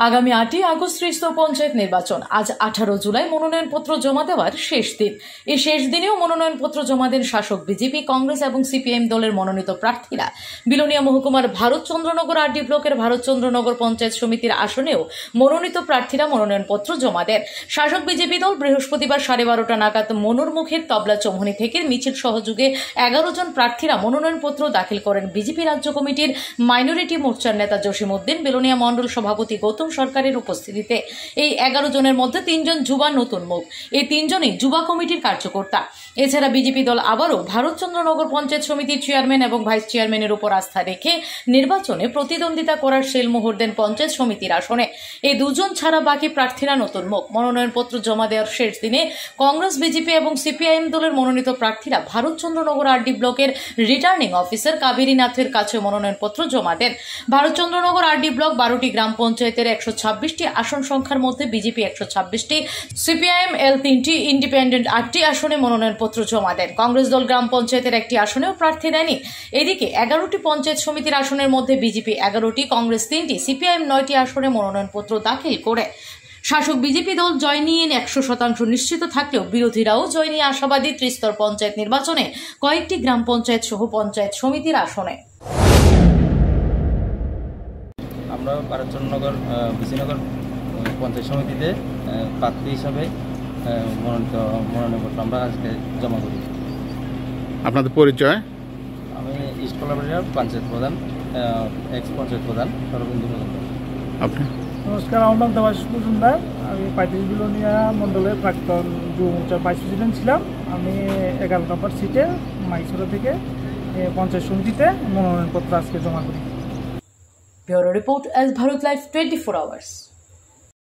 আগামী 8ই আগস্ট ত্রিস্তর পঞ্চায়েত নির্বাচন। আজ 18 জুলাই মনোনয়নপত্র জমা দেওয়ার শেষ দিন। এই শেষ দিনেও মনোনয়নপত্র জমা দেন শাসক বিজেপি, কংগ্রেস এবং সিপিআইএম দলের মনোনীত প্রার্থীরা। বিলোনিয়া মহকুমার ভারতচন্দ্রনগর আরডি ব্লকের ভারতচন্দ্রনগর পঞ্চায়েত সমিতির আসনেও মনোনীত প্রার্থীরা মনোনয়নপত্র জমা দেন। শাসক বিজেপি দল বৃহস্পতিবার 12:30 নাগাদ মনুরমুখের তবলা চৌমুহনী থেকে মিছিল সহযোগে 11 জন প্রার্থীরা মনোনয়নপত্র দাখিল করেন। বিজেপি রাজ্য কমিটির মাইনরিটি মোর্চার নেতা জসিম উদ্দিন, বিলোনিয়া মন্ডল সভাপতি গৌতম সরকারের উপস্থিতিতে এই 11 জনের মধ্যে 3 জন যুবা নতুন মুখ। এই 3 জনই যুবা কমিটির কার্যকর্তা। এছাড়া বিজেপি দল আবারও ভারতচন্দ্রনগর পঞ্চায়েত সমিতির চেয়ারম্যান এবং ভাইস চেয়ারম্যানের উপর আস্থা রেখে নির্বাচনে প্রতিদ্বন্দ্বিতা করার শিলমোহর দেন পঞ্চায়েত সমিতির আসনে। এই 2 জন ছাড়া বাকি প্রার্থীরা নতুন মুখ। মনোনয়নপত্র জমা দেওয়ার শেষ দিনে কংগ্রেস, বিজেপি এবং সিপিআইএম দলের মনোনীত প্রার্থীরা ভারতচন্দ্রনগর আরডি ব্লকের রিটার্নিং অফিসার কাবেরী নাথের কাছে মনোনয়নপত্র জমা দেন। ভারতচন্দ্রনগর আরডি ব্লক 12টি গ্রাম পঞ্চায়েতের 126টি আসন সংখ্যার মধ্যে বিজেপি 126টি, সিপিআইএম এল 3টি, ইন্ডিপেন্ডেন্ট 8টি আসনে মনোনয়নপত্র জমা দেন। কংগ্রেস দল গ্রাম পঞ্চায়েতের 1টি আসনেও প্রার্থী দেয়নি। এদিকে 11টি পঞ্চায়েত সমিতির আসনের মধ্যে বিজেপি 11টি, কংগ্রেস 3টি, সিপিআইএম 9টি আসনে মনোনয়নপত্র দাখিল করে শাসক বিজেপি দল জয় নিয়ে 100% নিশ্চিত থাকলেও বিরোধীরাও জয় নিয়ে আশাবাদী ত্রিস্তর পঞ্চায়েত নির্বাচনে কয়েকটি গ্রাম পঞ্চায়েত সহ পঞ্চায়েত সমিতির আসনে। আমরা ভারতচন্দ্রনগর বিশিনগর পঞ্চায়েত সমিতিতে প্রার্থী হিসাবে মনোনয়নপত্র আমরা আজকে জমা করি। আপনাদের পরিচয়? আমি ইস্ট কলাবাড়িয়ার পঞ্চায়েত প্রধান, এক্স পঞ্চায়েত প্রধান সরবিন্দু মজুমদার। আপনি? নমস্কার, আমার নাম দেবাশিস মজুমদার। আমি পাইতিস বিলোনিয়া মণ্ডলের প্রাক্তন যুব মোর্চার ভাইস প্রেসিডেন্ট ছিলাম। আমি 11 নম্বর সিটে মাইসোরা থেকে পঞ্চায়েত সমিতিতে মনোনয়নপত্র আজকে জমা করি। Bureau report, S Bharat live 24 hours.